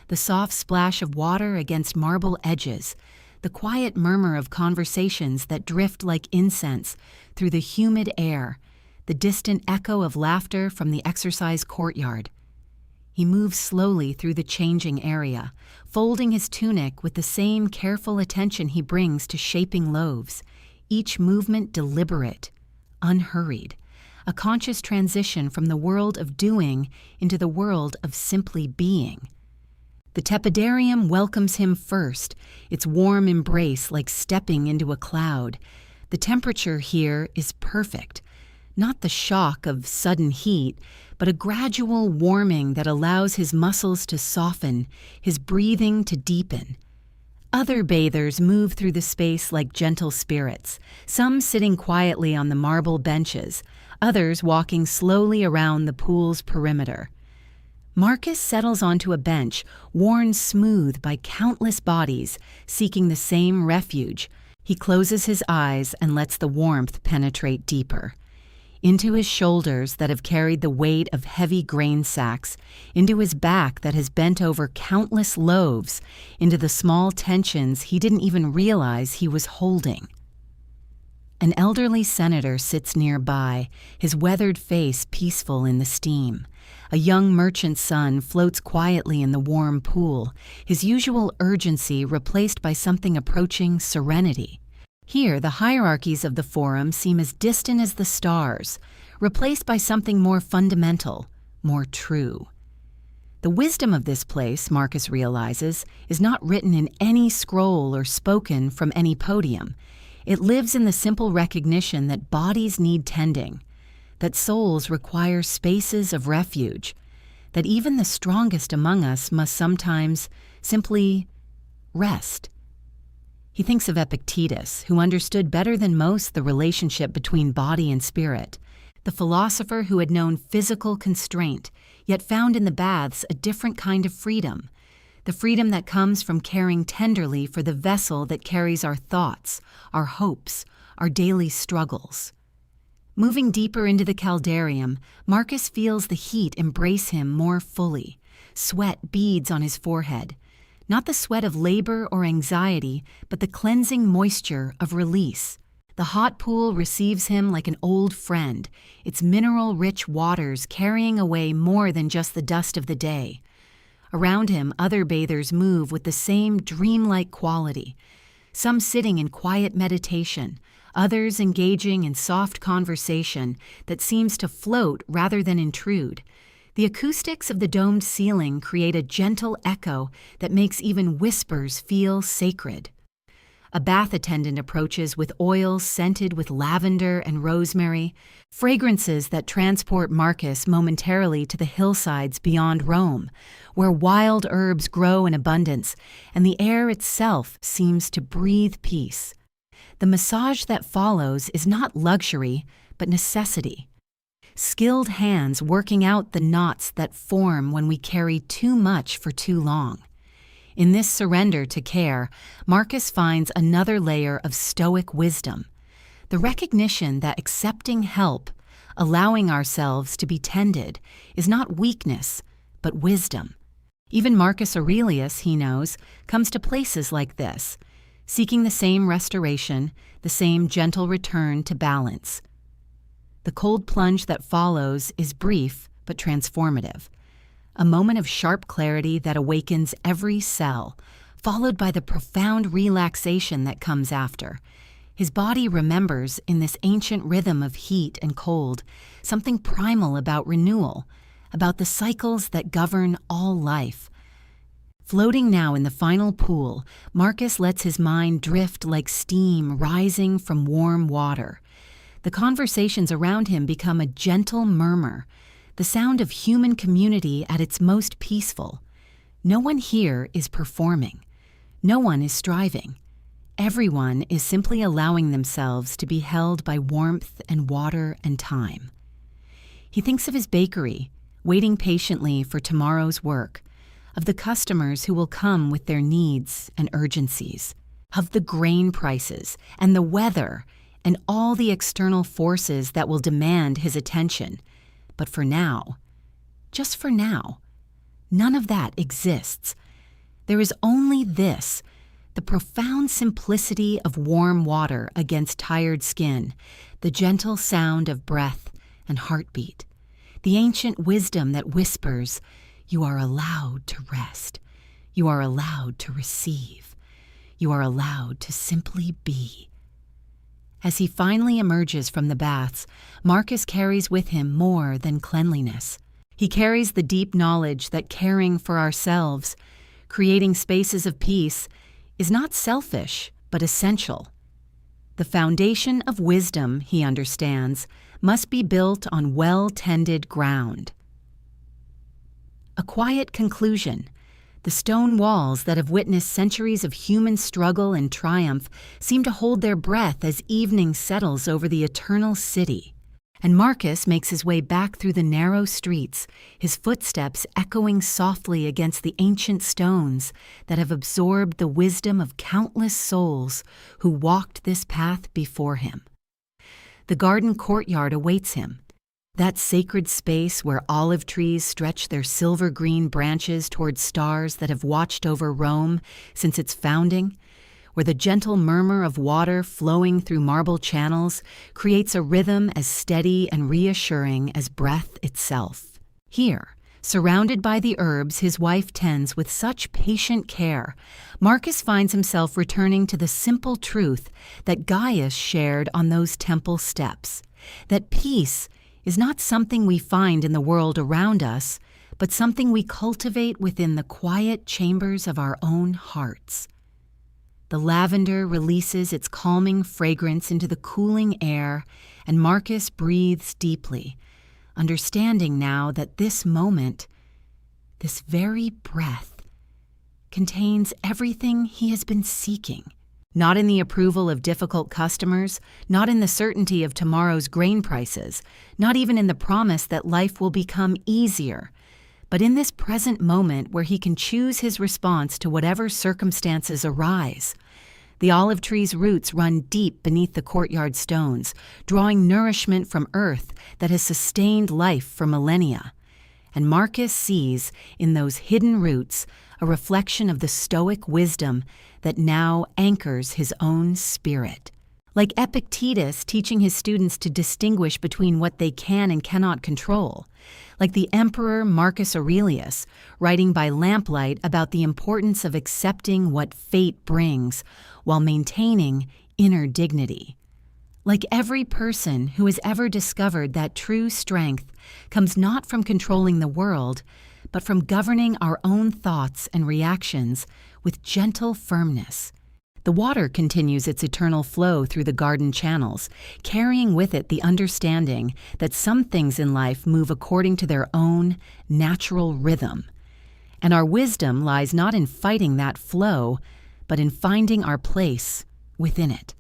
the soft splash of water against marble edges, the quiet murmur of conversations that drift like incense through the humid air, the distant echo of laughter from the exercise courtyard. He moves slowly through the changing area, folding his tunic with the same careful attention he brings to shaping loaves, each movement deliberate, unhurried, a conscious transition from the world of doing into the world of simply being. The tepidarium welcomes him first, its warm embrace like stepping into a cloud. The temperature here is perfect, not the shock of sudden heat, but a gradual warming that allows his muscles to soften, his breathing to deepen. Other bathers move through the space like gentle spirits, some sitting quietly on the marble benches, others walking slowly around the pool's perimeter. Marcus settles onto a bench, worn smooth by countless bodies, seeking the same refuge. He closes his eyes and lets the warmth penetrate deeper. Into his shoulders that have carried the weight of heavy grain sacks, into his back that has bent over countless loaves, into the small tensions he didn't even realize he was holding. An elderly senator sits nearby, his weathered face peaceful in the steam. A young merchant's son floats quietly in the warm pool, his usual urgency replaced by something approaching serenity. Here, the hierarchies of the forum seem as distant as the stars, replaced by something more fundamental, more true. The wisdom of this place, Marcus realizes, is not written in any scroll or spoken from any podium. It lives in the simple recognition that bodies need tending, that souls require spaces of refuge, that even the strongest among us must sometimes simply rest. He thinks of Epictetus, who understood better than most the relationship between body and spirit, the philosopher who had known physical constraint, yet found in the baths a different kind of freedom, the freedom that comes from caring tenderly for the vessel that carries our thoughts, our hopes, our daily struggles. Moving deeper into the caldarium, Marcus feels the heat embrace him more fully. Sweat beads on his forehead. Not the sweat of labor or anxiety, but the cleansing moisture of release. The hot pool receives him like an old friend, its mineral-rich waters carrying away more than just the dust of the day. Around him, other bathers move with the same dreamlike quality, some sitting in quiet meditation, others engaging in soft conversation that seems to float rather than intrude. The acoustics of the domed ceiling create a gentle echo that makes even whispers feel sacred. A bath attendant approaches with oils scented with lavender and rosemary, fragrances that transport Marcus momentarily to the hillsides beyond Rome, where wild herbs grow in abundance and the air itself seems to breathe peace. The massage that follows is not luxury, but necessity. Skilled hands working out the knots that form when we carry too much for too long. In this surrender to care, Marcus finds another layer of stoic wisdom, the recognition that accepting help, allowing ourselves to be tended, is not weakness, but wisdom. Even Marcus Aurelius, he knows, comes to places like this, seeking the same restoration, the same gentle return to balance. The cold plunge that follows is brief but transformative, a moment of sharp clarity that awakens every cell, followed by the profound relaxation that comes after. His body remembers, in this ancient rhythm of heat and cold, something primal about renewal, about the cycles that govern all life. Floating now in the final pool, Marcus lets his mind drift like steam rising from warm water. The conversations around him become a gentle murmur, the sound of human community at its most peaceful. No one here is performing. No one is striving. Everyone is simply allowing themselves to be held by warmth and water and time. He thinks of his bakery, waiting patiently for tomorrow's work, of the customers who will come with their needs and urgencies, of the grain prices and the weather and all the external forces that will demand his attention. But for now, just for now, none of that exists. There is only this, the profound simplicity of warm water against tired skin, the gentle sound of breath and heartbeat, the ancient wisdom that whispers, "You are allowed to rest. You are allowed to receive. You are allowed to simply be." As he finally emerges from the baths, Marcus carries with him more than cleanliness. He carries the deep knowledge that caring for ourselves, creating spaces of peace, is not selfish, but essential. The foundation of wisdom, he understands, must be built on well-tended ground. A quiet conclusion. The stone walls that have witnessed centuries of human struggle and triumph seem to hold their breath as evening settles over the eternal city. And Marcus makes his way back through the narrow streets, his footsteps echoing softly against the ancient stones that have absorbed the wisdom of countless souls who walked this path before him. The garden courtyard awaits him, that sacred space where olive trees stretch their silver-green branches toward stars that have watched over Rome since its founding, where the gentle murmur of water flowing through marble channels creates a rhythm as steady and reassuring as breath itself. Here, surrounded by the herbs his wife tends with such patient care, Marcus finds himself returning to the simple truth that Gaius shared on those temple steps, that peace is not something we find in the world around us, but something we cultivate within the quiet chambers of our own hearts. The lavender releases its calming fragrance into the cooling air, and Marcus breathes deeply, understanding now that this moment, this very breath, contains everything he has been seeking. Not in the approval of difficult customers, not in the certainty of tomorrow's grain prices, not even in the promise that life will become easier, but in this present moment where he can choose his response to whatever circumstances arise. The olive tree's roots run deep beneath the courtyard stones, drawing nourishment from earth that has sustained life for millennia. And Marcus sees in those hidden roots a reflection of the stoic wisdom that now anchors his own spirit. Like Epictetus teaching his students to distinguish between what they can and cannot control. Like the emperor Marcus-Aurelius writing by lamplight about the importance of accepting what fate brings while maintaining inner dignity. Like every person who has ever discovered that true strength comes not from controlling the world, but from governing our own thoughts and reactions with gentle firmness. The water continues its eternal flow through the garden channels, carrying with it the understanding that some things in life move according to their own natural rhythm. And our wisdom lies not in fighting that flow, but in finding our place within it.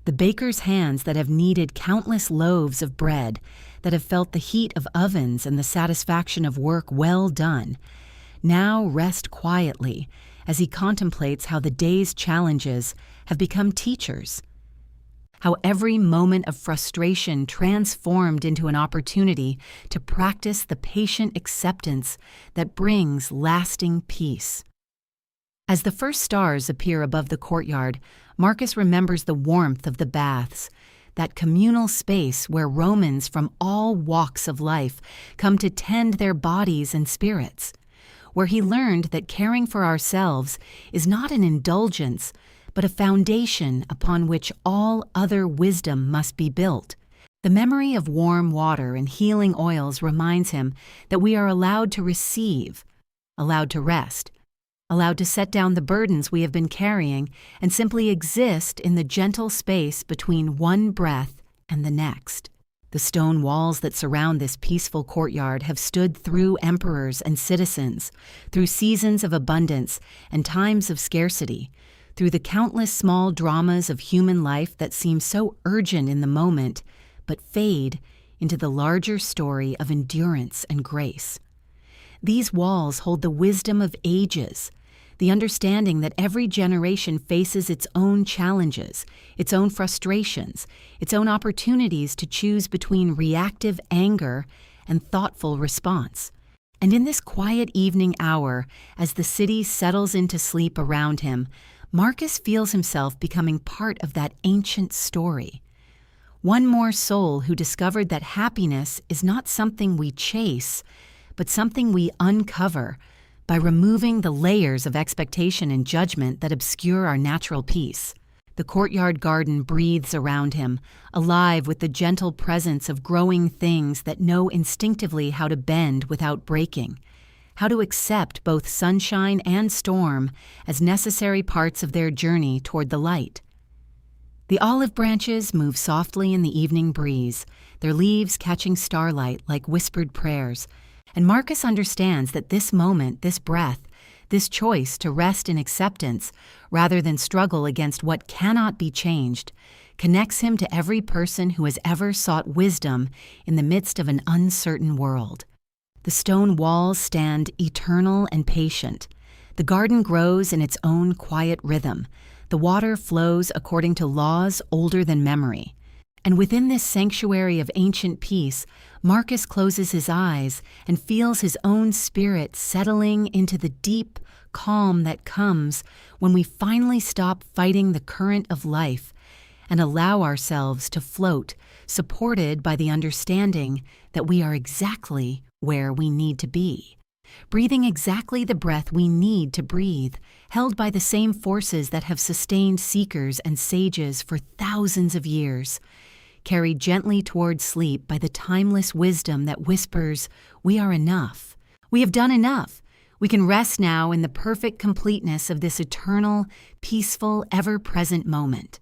The baker's hands that have kneaded countless loaves of bread, that have felt the heat of ovens and the satisfaction of work well done, now rest quietly as he contemplates how the day's challenges have become teachers, how every moment of frustration transformed into an opportunity to practice the patient acceptance that brings lasting peace. As the first stars appear above the courtyard, Marcus remembers the warmth of the baths, that communal space where Romans from all walks of life come to tend their bodies and spirits, where he learned that caring for ourselves is not an indulgence, but a foundation upon which all other wisdom must be built. The memory of warm water and healing oils reminds him that we are allowed to receive, allowed to rest, allowed to set down the burdens we have been carrying and simply exist in the gentle space between one breath and the next. The stone walls that surround this peaceful courtyard have stood through emperors and citizens, through seasons of abundance and times of scarcity, through the countless small dramas of human life that seem so urgent in the moment, but fade into the larger story of endurance and grace. These walls hold the wisdom of ages, the understanding that every generation faces its own challenges, its own frustrations, its own opportunities to choose between reactive anger and thoughtful response. And in this quiet evening hour, as the city settles into sleep around him, Marcus feels himself becoming part of that ancient story. One more soul who discovered that happiness is not something we chase, but something we uncover by removing the layers of expectation and judgment that obscure our natural peace. The courtyard garden breathes around him, alive with the gentle presence of growing things that know instinctively how to bend without breaking, how to accept both sunshine and storm as necessary parts of their journey toward the light. The olive branches move softly in the evening breeze, their leaves catching starlight like whispered prayers, and Marcus understands that this moment, this breath, this choice to rest in acceptance rather than struggle against what cannot be changed, connects him to every person who has ever sought wisdom in the midst of an uncertain world. The stone walls stand eternal and patient. The garden grows in its own quiet rhythm. The water flows according to laws older than memory. And within this sanctuary of ancient peace, Marcus closes his eyes and feels his own spirit settling into the deep calm that comes when we finally stop fighting the current of life and allow ourselves to float, supported by the understanding that we are exactly where we need to be, breathing exactly the breath we need to breathe, held by the same forces that have sustained seekers and sages for thousands of years, carried gently toward sleep by the timeless wisdom that whispers, "We are enough. We have done enough. We can rest now in the perfect completeness of this eternal, peaceful, ever-present moment."